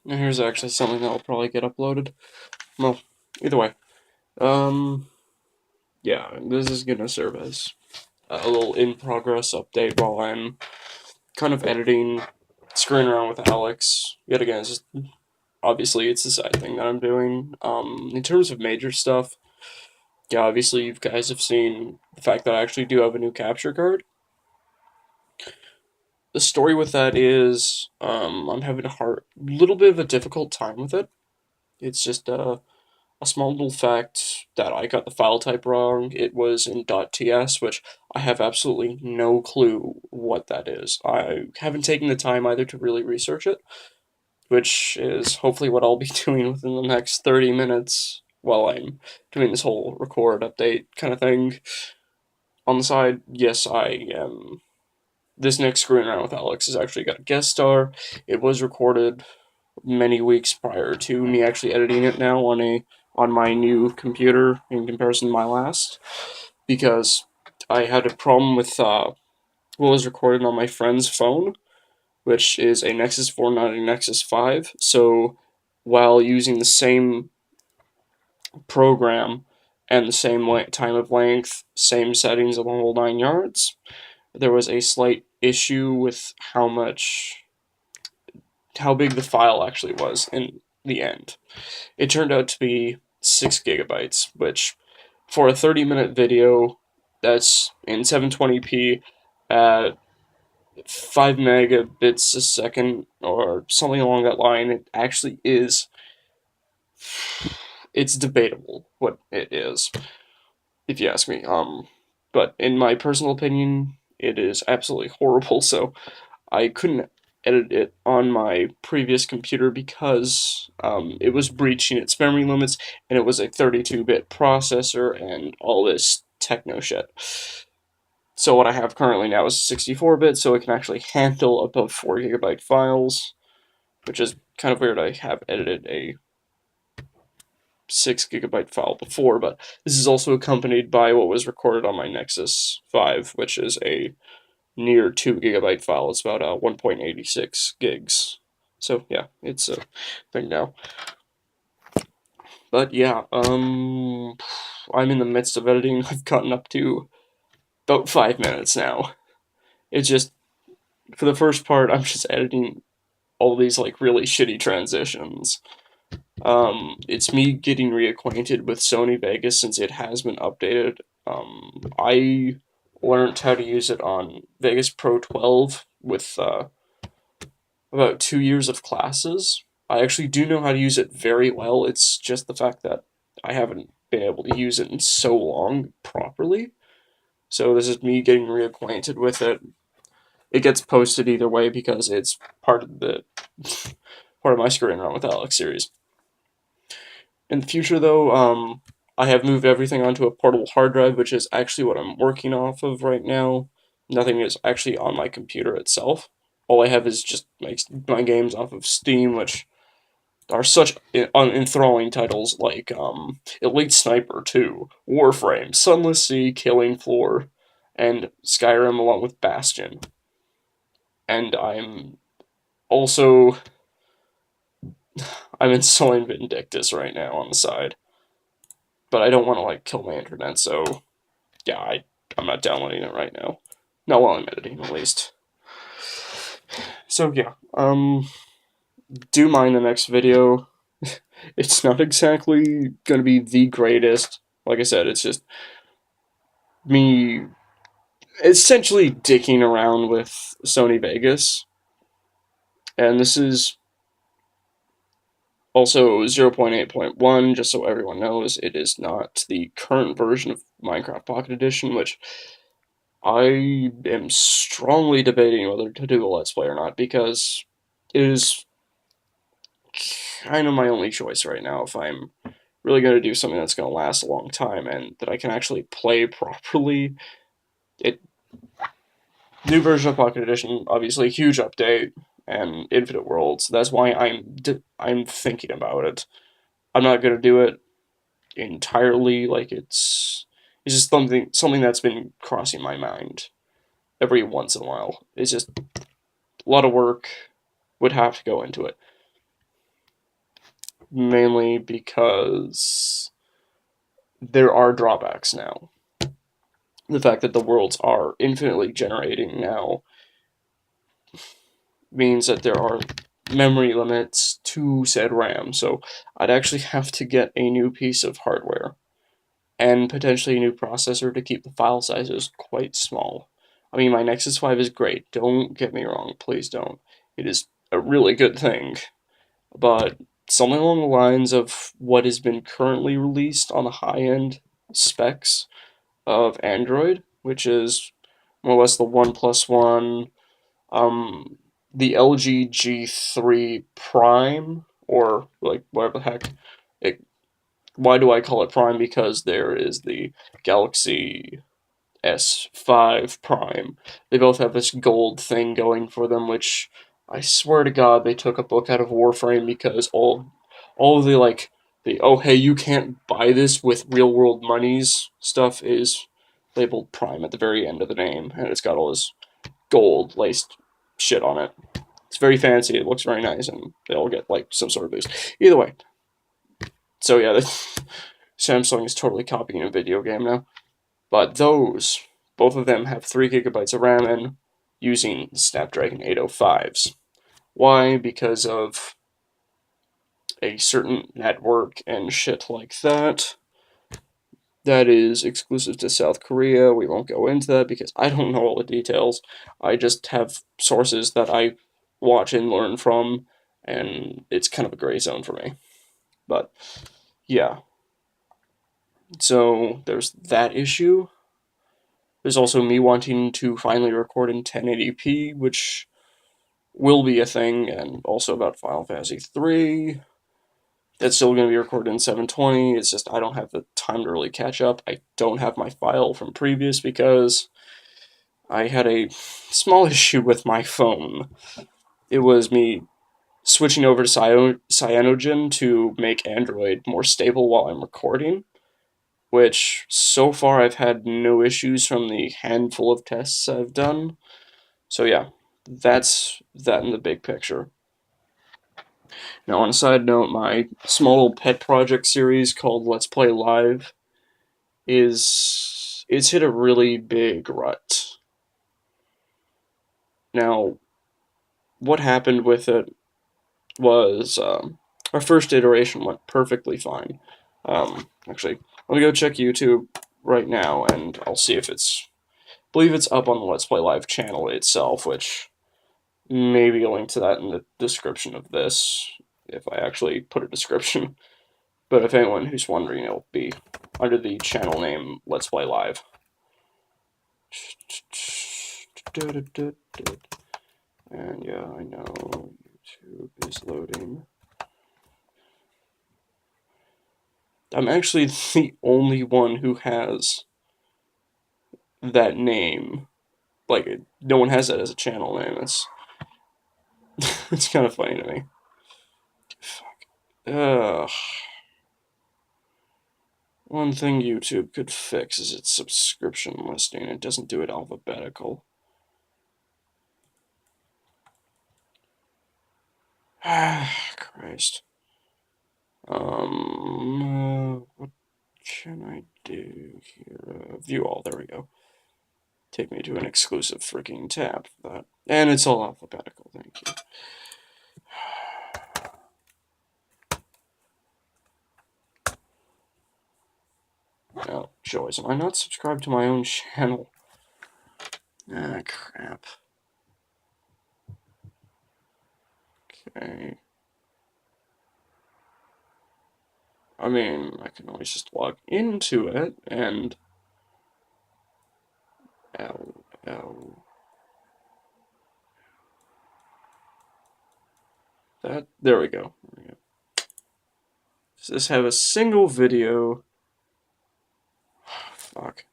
And here's actually something that'll probably get uploaded. Well, either way. Um, yeah, this is gonna serve as a little in-progress update while I'm kind of editing, screwing around with Alex. Yet again, it's just, obviously it's a side thing that I'm doing. In terms of major stuff, yeah, obviously you guys have seen the fact that I actually do have a new capture card. The story with that is, I'm having little bit of a difficult time with it. It's just a small little fact that I got the file type wrong. It was in .ts, which I have absolutely no clue what that is. I haven't taken the time either to really research it, which is hopefully what I'll be doing within the next 30 minutes while I'm doing this whole record update kind of thing. On the side, yes, I am. This next Screwing Around with Alex has actually got a guest star. It was recorded many weeks prior to me actually editing it now on my new computer in comparison to my last, because I had a problem with what was recorded on my friend's phone, which is a Nexus 4, not a Nexus 5. So while using the same program and the same time of length, same settings of the whole 9 yards, there was a slight issue with how big the file actually was in the end. It turned out to be 6 gigabytes, which for a 30-minute video that's in 720p at 5 megabits a second or something along that line, it actually is. It's debatable what it is, if you ask me. But in my personal opinion, it is absolutely horrible. So I couldn't edit it on my previous computer because it was breaching its memory limits, and it was a 32-bit processor and all this techno shit. So what I have currently now is 64-bit, so it can actually handle above 4 gigabyte files, which is kind of weird. I have edited a 6 gigabyte file before, but this is also accompanied by what was recorded on my Nexus 5, which is a near 2 gigabyte file. It's about 1.86 gigs. So yeah, it's a thing now. But yeah, I'm in the midst of editing. I've gotten up to about 5 minutes now. It's just for the first part, I'm just editing all these like really shitty transitions. It's me getting reacquainted with Sony Vegas since it has been updated. I learned how to use it on Vegas Pro 12 with about 2 years of classes. I actually do know how to use it very well. It's just the fact that I haven't been able to use it in so long properly. So this is me getting reacquainted with it. It gets posted either way because it's part of my Screwing Around with Alex series. In the future, though, I have moved everything onto a portable hard drive, which is actually what I'm working off of right now. Nothing is actually on my computer itself. All I have is just my games off of Steam, which are such enthralling titles like Elite Sniper 2, Warframe, Sunless Sea, Killing Floor, and Skyrim along with Bastion. And also I'm installing Vindictus right now on the side. But I don't want to like kill my internet, so yeah, I'm not downloading it right now. Not while I'm editing, at least. So yeah, do mind the next video. It's not exactly gonna be the greatest. Like I said, it's just me essentially dicking around with Sony Vegas, and this is also 0.8.1, just so everyone knows. It is not the current version of Minecraft Pocket Edition, which I am strongly debating whether to do a Let's Play or not, because it is kind of my only choice right now if I'm really going to do something that's going to last a long time and that I can actually play properly. It New version of Pocket Edition, obviously huge update and Infinite Worlds. That's why I'm thinking about it. I'm not going to do it entirely. Like it's just something that's been crossing my mind every once in a while. It's just a lot of work would have to go into it. mainly because there are drawbacks now. The fact that the worlds are infinitely generating now means that there are memory limits to said RAM, so I'd actually have to get a new piece of hardware and potentially a new processor to keep the file sizes quite small. I mean, my Nexus 5 is great, don't get me wrong, please don't. It is a really good thing, but something along the lines of what has been currently released on the high-end specs of Android, which is more or less the OnePlus One, um, the LG G3 Prime, or like whatever the heck. It, why do I call it Prime? Because there is the Galaxy S5 Prime. They both have this gold thing going for them, which I swear to God they took a book out of Warframe because all of the oh hey, you can't buy this with real world monies stuff is labeled Prime at the very end of the name, and it's got all this gold laced shit on it. It's very fancy, it looks very nice, and they all get like some sort of boost. Either way. So yeah, Samsung is totally copying a video game now. But both of them have 3 gigabytes of RAM and using Snapdragon 805s. Why? Because of a certain network and shit like that. That is exclusive to South Korea. We won't go into that because I don't know all the details. I just have sources that I watch and learn from, and it's kind of a gray zone for me. But yeah. So there's that issue. There's also me wanting to finally record in 1080p, which will be a thing, and also about Final Fantasy 3. That's still going to be recorded in 720. It's just I don't have the time to really catch up. I don't have my file from previous because I had a small issue with my phone. It was me switching over to Cyanogen to make Android more stable while I'm recording, which so far I've had no issues from the handful of tests I've done. So yeah, that's that in the big picture. Now, on a side note, my small little pet project series called Let's Play Live it's hit a really big rut. Now, what happened with it was our first iteration went perfectly fine. Actually, let me go check YouTube right now, and I'll see if I believe it's up on the Let's Play Live channel itself, which maybe a link to that in the description of this, if I actually put a description. But if anyone who's wondering, it'll be under the channel name Let's Play Live. And yeah, I know YouTube is loading. I'm actually the only one who has that name. Like, no one has that as a channel name. It's kind of funny to me. Fuck. Ugh. One thing YouTube could fix is its subscription listing. It doesn't do it alphabetical. Ah, Christ. What can I do here? View all. There we go. Take me to an exclusive freaking tab for that. And it's all alphabetical. Thank you. Oh, joys. Am I not subscribed to my own channel? Ah, crap. Okay. I mean, I can always just log into it and... Ow. There we go. Does this have a single video? Fuck.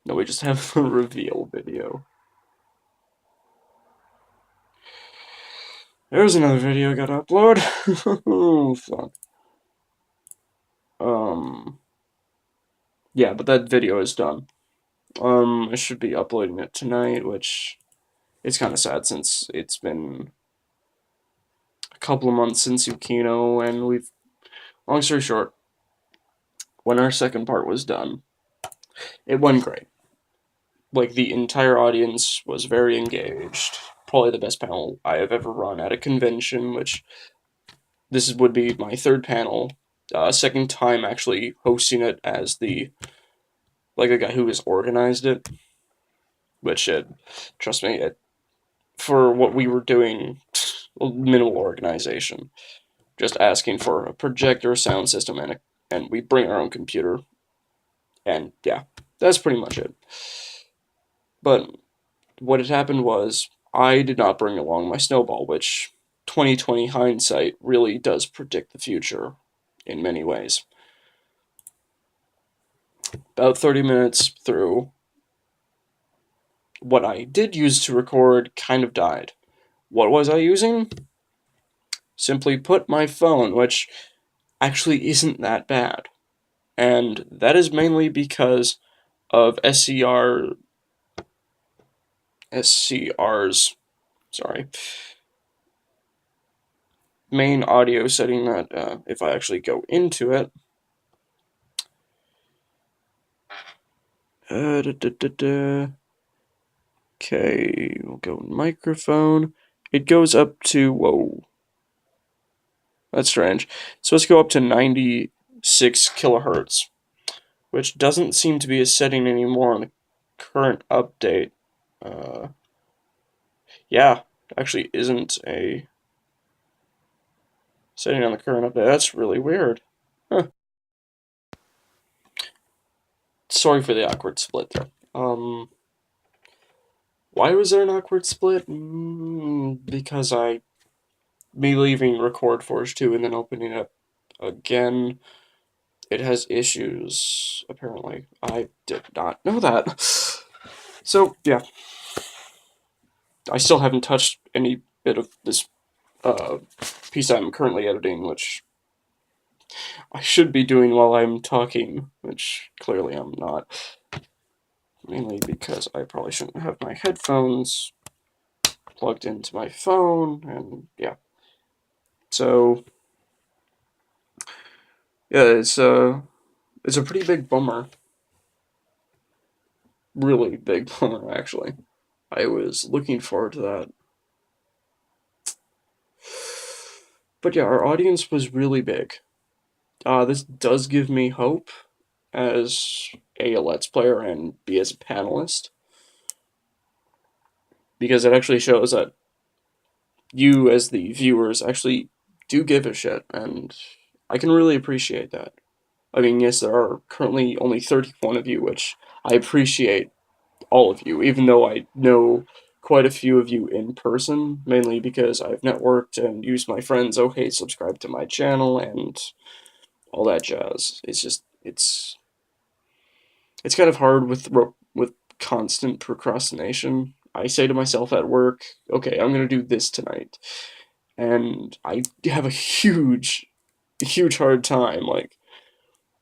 No, we just have a reveal video. There's another video I gotta upload. Oh, fuck. Yeah, but that video is done. I should be uploading it tonight, which is kind of sad since it's been couple of months since Ukino, and long story short, when our second part was done, it went great. Like, the entire audience was very engaged. Probably the best panel I have ever run at a convention, which this would be my third panel. Second time actually hosting it as the guy who has organized it, which, trust me, for what we were doing, minimal organization. Just asking for a projector, sound system, and we bring our own computer. And yeah, that's pretty much it. But what had happened was I did not bring along my snowball, which 2020 hindsight really does predict the future in many ways. About 30 minutes through, what I did use to record kind of died. What was I using? Simply put, my phone, which actually isn't that bad. And that is mainly because of SCR's, sorry, main audio setting that, if I actually go into it, okay, we'll go microphone. It goes up to, whoa, that's strange. So let's go up to 96 kilohertz, which doesn't seem to be a setting anymore on the current update. Yeah, actually isn't a setting on the current update. That's really weird. Huh. Sorry for the awkward split there. Why was there an awkward split? Because me leaving Record Forge 2 and then opening it up again, it has issues, apparently. I did not know that. So, yeah. I still haven't touched any bit of this piece I'm currently editing, which I should be doing while I'm talking, which clearly I'm not. Mainly because I probably shouldn't have my headphones plugged into my phone, and yeah. So, yeah, it's a pretty big bummer. Really big bummer, actually. I was looking forward to that. But yeah, our audience was really big. This does give me hope as a Let's Player and B as a panelist, because it actually shows that you, as the viewers, actually do give a shit, and I can really appreciate that. I mean, yes, there are currently only 31 of you, which I appreciate all of you, even though I know quite a few of you in person, mainly because I've networked and used my friends, oh hey, subscribe to my channel, and all that jazz. It's kind of hard with constant procrastination. I say to myself at work, okay, I'm gonna do this tonight, and I have a huge hard time, like,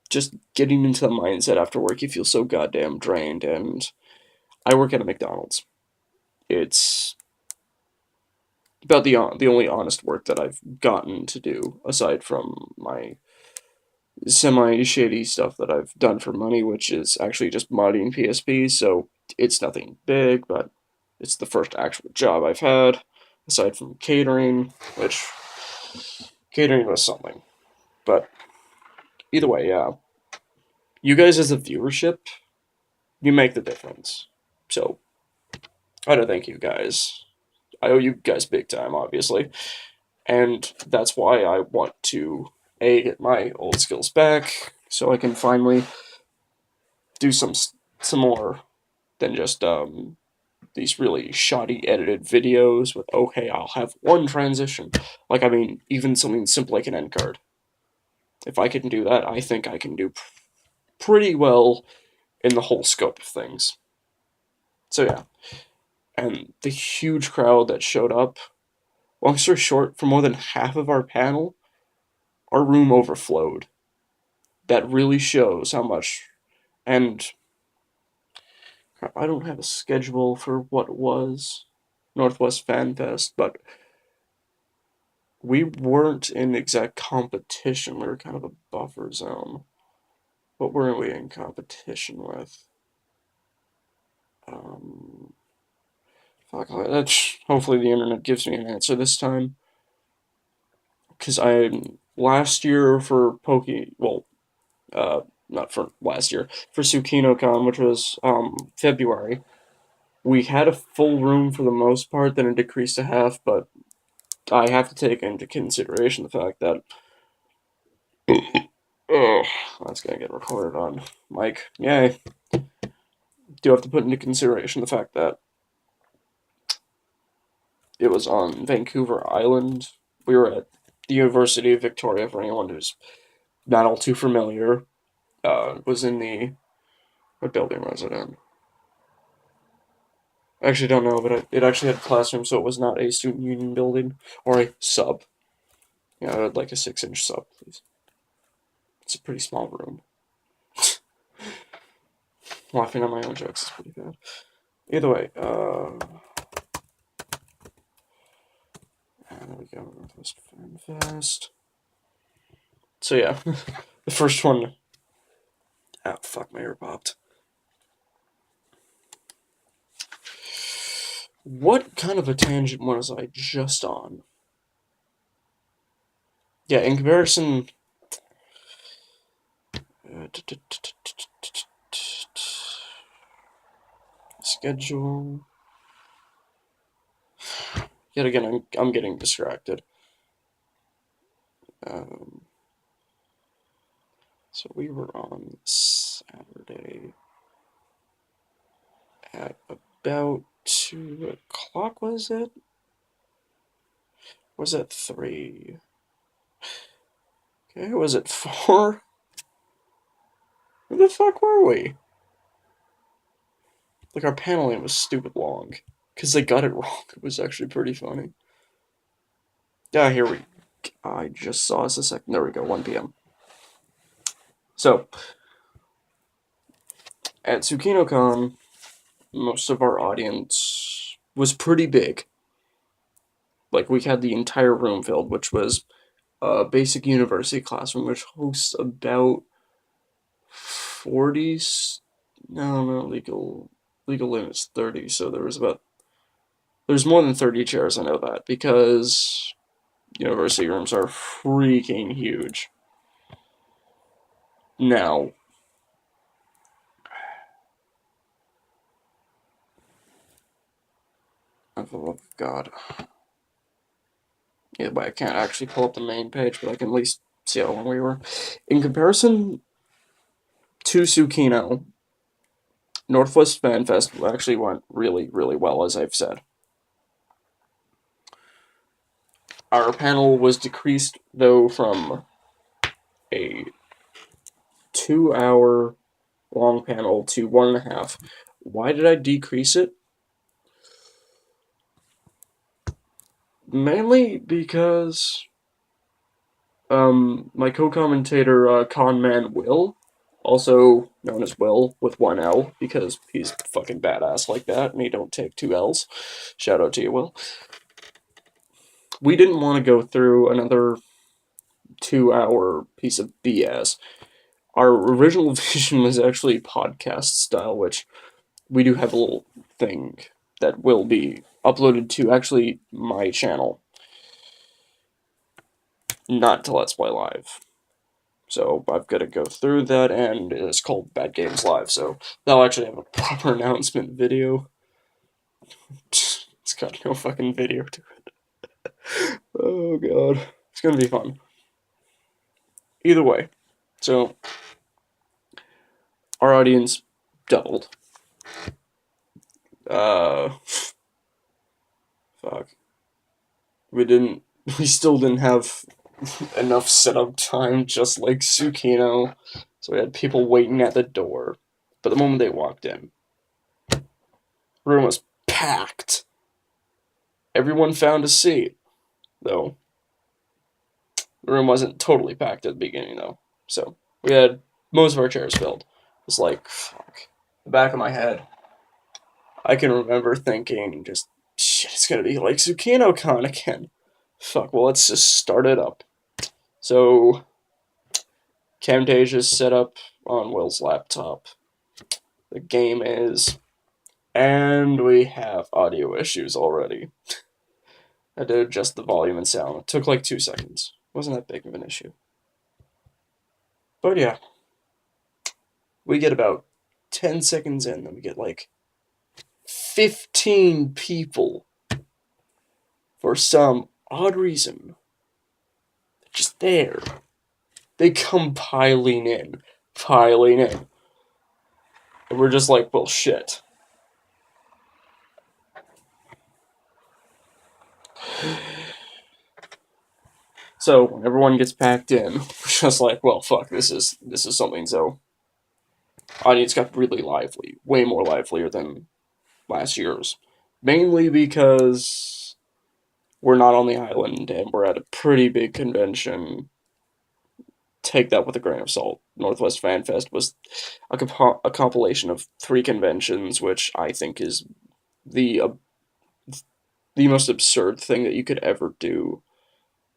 just getting into the mindset after work. You feel so goddamn drained, and I work at a McDonald's. It's about the only honest work that I've gotten to do, aside from my semi-shady stuff that I've done for money, which is actually just modding PSP, so it's nothing big, but it's the first actual job I've had, aside from catering, which catering was something. But either way, yeah. You guys as a viewership, you make the difference. So, I want to thank you guys. I owe you guys big time, obviously. And that's why I want to, A, get my old skills back, so I can finally do some more than just these really shoddy edited videos with, oh hey, I'll have one transition. Like, I mean, even something simple like an end card. If I can do that, I think I can do pretty well in the whole scope of things. So yeah, and the huge crowd that showed up. Long story short, for more than half of our panel, our room overflowed. That really shows how much. And I don't have a schedule for what was Northwest Fan Fest, but we weren't in exact competition. We were kind of a buffer zone. What were we in competition with? Fuck, hopefully the internet gives me an answer this time. Because last year for uh, not for last year, for SukinoCon, which was February, we had a full room for the most part, then it decreased to half, but I have to take into consideration the fact that oh, that's gonna get recorded on mic. Yay. Do have to put into consideration the fact that it was on Vancouver Island. We were at the University of Victoria, for anyone who's not all too familiar. Was in the what building was it in? I actually don't know, but it actually had classrooms, so it was not a student union building or a sub. Yeah, I would like a 6-inch sub, please. It's a pretty small room. Laughing at my own jokes is pretty bad. Either way, there we go, Northwest Fan Fest. So yeah, the first one. Ah, fuck, my ear popped. What kind of a tangent was I just on? Yeah, in comparison. Schedule. Yet again, I'm getting distracted. So we were on Saturday at about 2 o'clock, was it? Was it 3? Okay, was it 4? Where the fuck were we? Like, our paneling was stupid long. Because they got it wrong. It was actually pretty funny. Yeah, here we... I just saw us a second. There we go, 1 p.m. So, at TsukinoCon, most of our audience was pretty big. Like, we had the entire room filled, which was a basic university classroom, which hosts about 40... No, legal limit's 30, so there's more than 30 chairs, I know that, because university rooms are freaking huge. Now, for the love of God. Either way, I can't actually pull up the main page, but I can at least see how long we were. In comparison to Tsukino, Northwest Fan Fest actually went really, really well, as I've said. Our panel was decreased, though, from a 2-hour long panel to 1.5. Why did I decrease it? Mainly because my co-commentator, Conman Will, also known as Will with 1 L, because he's fucking badass like that, and he don't take 2 L's. Shout out to you, Will. We didn't want to go through another 2-hour piece of BS. Our original vision was actually podcast style, which we do have a little thing that will be uploaded to actually my channel, not to Let's Play Live. So I've got to go through that, and it's called Bad Games Live, so that'll actually have a proper announcement video. It's got no fucking video to it. Oh god. It's gonna be fun. Either way, so our audience doubled. Fuck. We still didn't have enough setup time, just like Tsukino, so we had people waiting at the door. But the moment they walked in, the room was packed. Everyone found a seat, though. The room wasn't totally packed at the beginning, though. So we had most of our chairs filled. It's like, fuck. The back of my head, I can remember thinking, just, shit, it's gonna be like TsukinoCon again. Fuck, well, let's just start it up. So, Camtasia's set up on Will's laptop. The game is. And we have audio issues already. I had to adjust the volume and sound. It took like 2 seconds. Wasn't that big of an issue. But yeah, we get about 10 seconds in, then we get like 15 people for some odd reason. Just there. They come piling in. And we're just like, well, shit. So when everyone gets packed in, we're just like, well, fuck, this is something. So audience got really lively, way more livelier than last year's, mainly because we're not on the island and we're at a pretty big convention. Take that with a grain of salt. Northwest Fan Fest was a compilation of 3 conventions, which I think is the uh, the most absurd thing that you could ever do.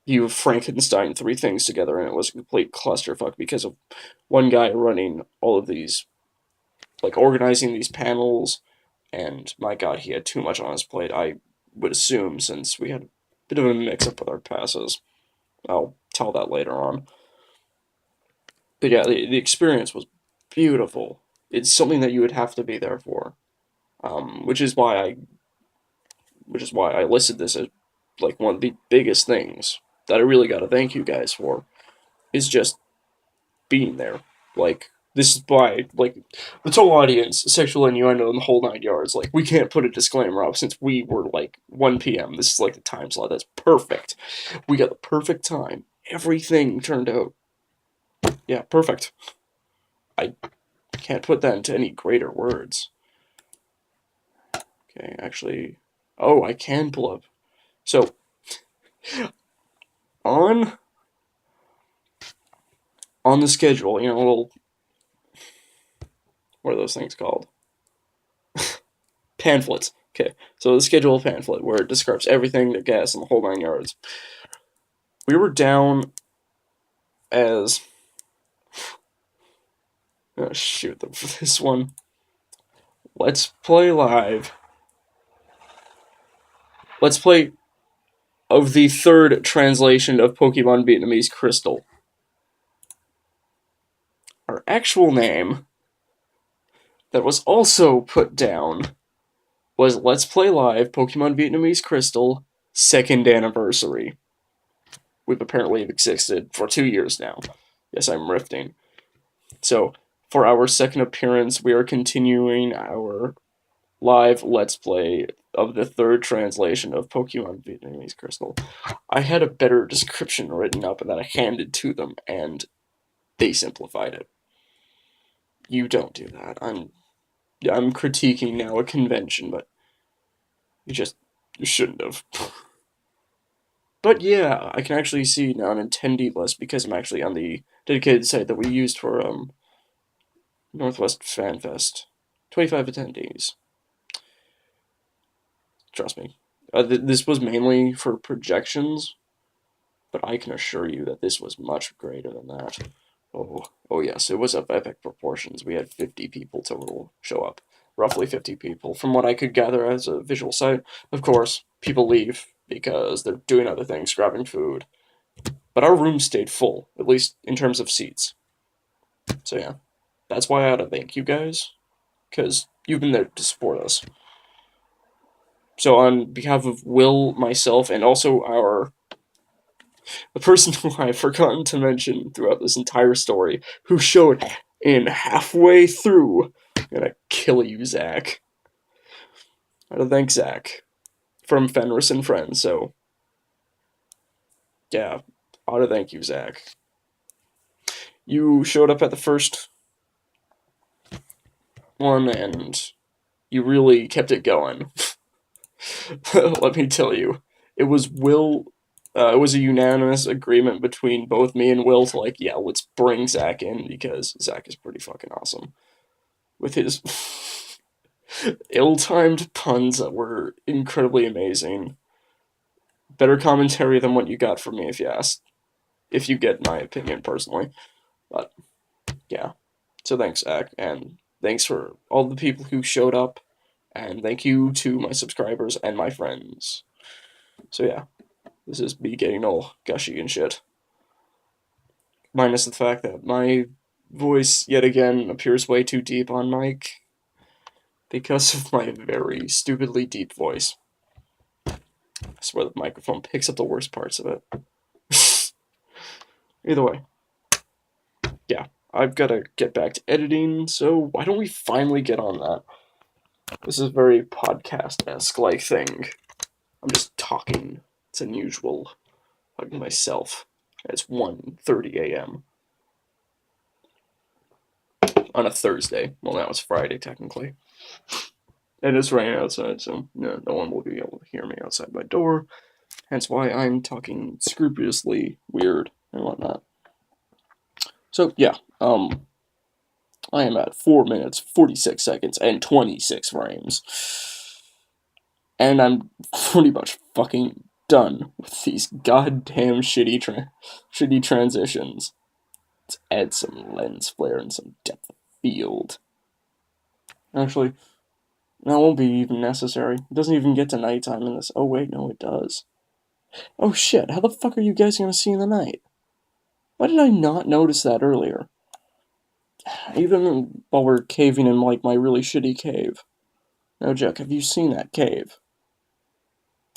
You Frankenstein 3 things together, and it was a complete clusterfuck because of one guy running all of these, like organizing these panels, and my god, he had too much on his plate. I would assume, since we had a bit of a mix-up with our passes. I'll tell that later on. But yeah, the experience was beautiful. It's something that you would have to be there for, which is why I listed this as like one of the biggest things that I really got to thank you guys for, is just being there. Like, this is why, like, the total audience, sexual innuendo, and the whole 9 yards. Like, we can't put a disclaimer up since we were like 1 p.m. This is like the time slot that's perfect. We got the perfect time. Everything turned out, yeah, perfect. I can't put that into any greater words. Okay, actually, oh, I can pull up. So, on the schedule, little, what are those things called? Pamphlets. Okay, so the schedule pamphlet where it describes everything, the gas, and the whole 9 yards. We were down as, oh shoot, this one. Let's play live. Let's play of the 3rd translation of Pokemon Vietnamese Crystal. Our actual name that was also put down was Let's Play Live Pokemon Vietnamese Crystal 2nd Anniversary. We've apparently existed for 2 years now. Yes, I'm rifting. So, for our 2nd appearance, we are continuing our live Let's Play of the 3rd translation of Pokemon Vietnamese Crystal. I had a better description written up that I handed to them, and they simplified it. You don't do that. I'm critiquing now a convention, but you shouldn't have. But yeah, I can actually see now an attendee list because I'm actually on the dedicated site that we used for Northwest Fan Fest. 25 attendees. Trust me. This was mainly for projections, but I can assure you that this was much greater than that. Oh yes, it was of epic proportions. We had 50 people total show up. Roughly 50 people, from what I could gather as a visual sight. Of course, people leave because they're doing other things, grabbing food. But our room stayed full, at least in terms of seats. So yeah, that's why I ought to thank you guys, because you've been there to support us. So on behalf of Will, myself, and also the person who I've forgotten to mention throughout this entire story, who showed in halfway through, I'm gonna kill you, Zach. I ought to thank Zach from Fenris and Friends, so yeah, I ought to thank you, Zach. You showed up at the first one, and you really kept it going. Let me tell you, it was Will. It was a unanimous agreement between both me and Will to, like, yeah, let's bring Zach in because Zach is pretty fucking awesome with his ill-timed puns that were incredibly amazing. Better commentary than what you got from me, if you ask. If you get my opinion personally. But, yeah. So thanks, Zach, and thanks for all the people who showed up, and thank you to my subscribers and my friends. So yeah, this is me getting all gushy and shit. Minus the fact that my voice, yet again, appears way too deep on mic because of my very stupidly deep voice. I swear the microphone picks up the worst parts of it. Either way, yeah, I've got to get back to editing, so why don't we finally get on that? This is a very podcast-esque like thing. I'm just talking. It's unusual. Talking to myself. It's 1:30 a.m. on a Thursday. Well, now it's Friday, technically. And it's raining outside, so no one will be able to hear me outside my door. Hence why I'm talking scrupulously weird and whatnot. So, yeah, I am at 4 minutes, 46 seconds, and 26 frames. And I'm pretty much fucking done with these goddamn shitty transitions. Let's add some lens flare and some depth of field. Actually, that won't be even necessary. It doesn't even get to nighttime in this. Oh, wait, no, it does. Oh, shit, how the fuck are you guys gonna see in the night? Why did I not notice that earlier? Even while we're caving in, like, my really shitty cave. No joke, have you seen that cave?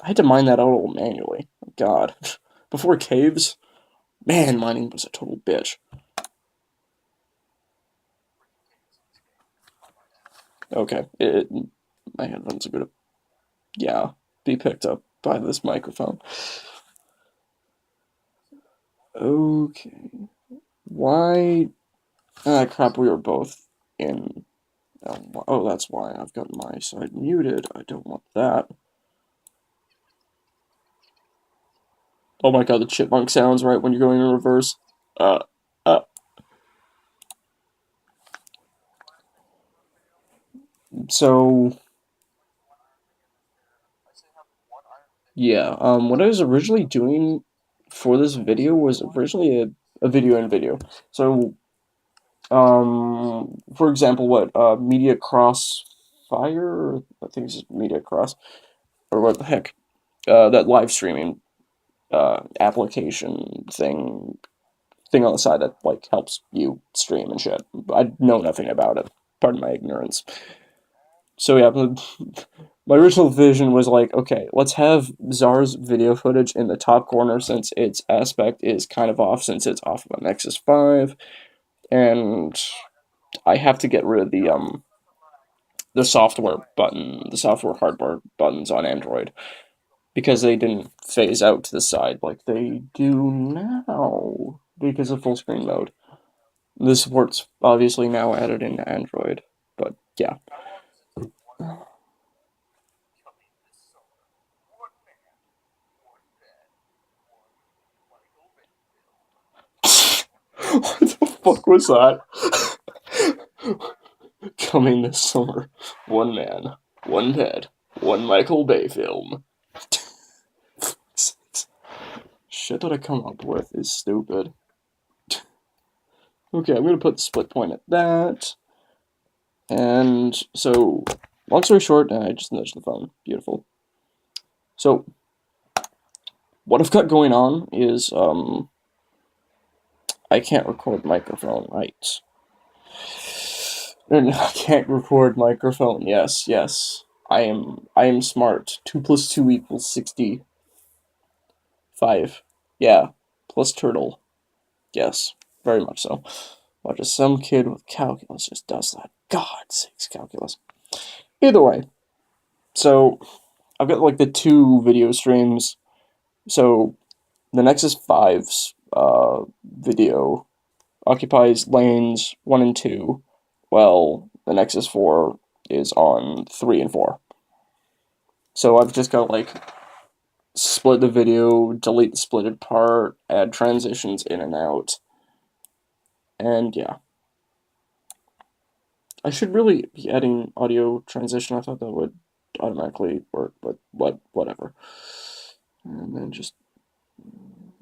I had to mine that out all manually. Oh, God. Before caves, man, mining was a total bitch. Okay, my headphones are gonna, yeah, be picked up by this microphone. Okay. Why? Ah, crap, we were both in. Oh, that's why I've got my side muted. I don't want that. Oh my god, the chipmunk sounds right when you're going in reverse. Uh, uh. So, yeah, what I was originally doing for this video was originally a video in video. So, for example, Media Crossfire? I think it's Media Cross, or what the heck, that live streaming, application thing on the side that, like, helps you stream and shit. I know nothing about it. Pardon my ignorance. So yeah, my original vision was like, okay, let's have Czar's video footage in the top corner since its aspect is kind of off since it's off of a Nexus 5, and I have to get rid of the software hardware buttons on Android because they didn't phase out to the side like they do now because of full screen mode. The support's obviously now added into Android, but yeah. What the fuck was that? Coming this summer, one man, one bed, one Michael Bay film. Shit that I come up with is stupid. Okay, I'm gonna put the split point at that. And so, long story short, I just nudged the phone. Beautiful. So, what I've got going on is, I can't record microphone, right? I can't record microphone. Yes, yes. I am smart. 2 plus 2 equals 65. Yeah. Plus turtle. Yes. Very much so. But just some kid with calculus just does that. God sakes, calculus. Either way. So, I've got like the 2 video streams. So, the Nexus 5's video occupies lanes 1 and 2, while the Nexus 4 is on 3 and 4. So I've just got like split the video, delete the splitted part, add transitions in and out, and yeah. I should really be adding audio transition. I thought that would automatically work, but whatever. And then just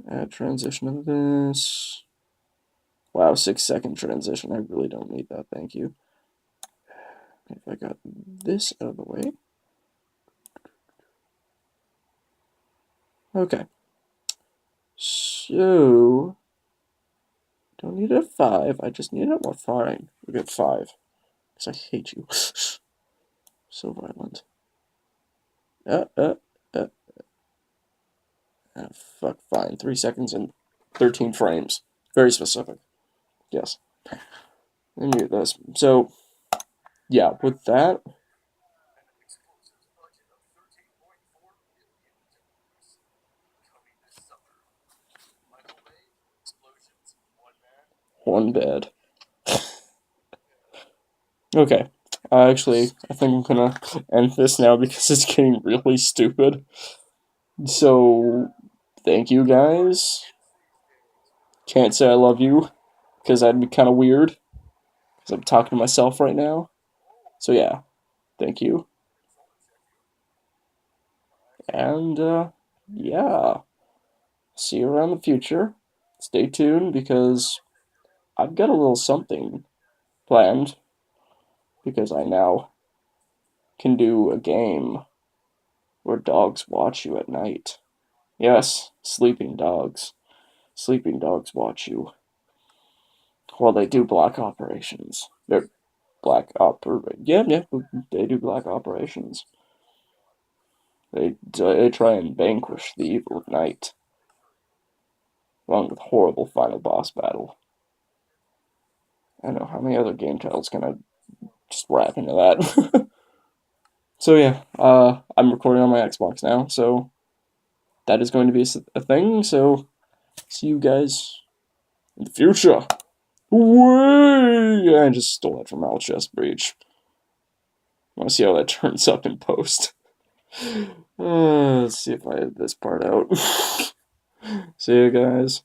add transition to this. Wow, 6-second transition. I really don't need that, thank you. If I got this out of the way. Okay. So, don't need a 5, I just need it more fine. We got 5. Because I hate you. So violent. Fuck, fine. 3 seconds and 13 frames. Very specific. Yes. I knew this. So, yeah, with that. One bed. Okay. Actually, I think I'm gonna end this now because it's getting really stupid. So, thank you guys. Can't say I love you because that'd be kind of weird because I'm talking to myself right now. So, yeah, thank you. And, yeah, see you around the future. Stay tuned because I've got a little something planned because I now can do a game where dogs watch you at night. Yes, sleeping dogs. Sleeping dogs watch you while they do black operations. They're yeah, they do black operations. They try and vanquish the evil of night, along with horrible final boss battle. I don't know how many other game titles can I just wrap into that. So yeah, I'm recording on my Xbox now, so that is going to be a thing. So see you guys in the future. Way! I just stole that from Al Chest Breach. I want to see how that turns up in post. Let's see if I edit this part out. See you guys.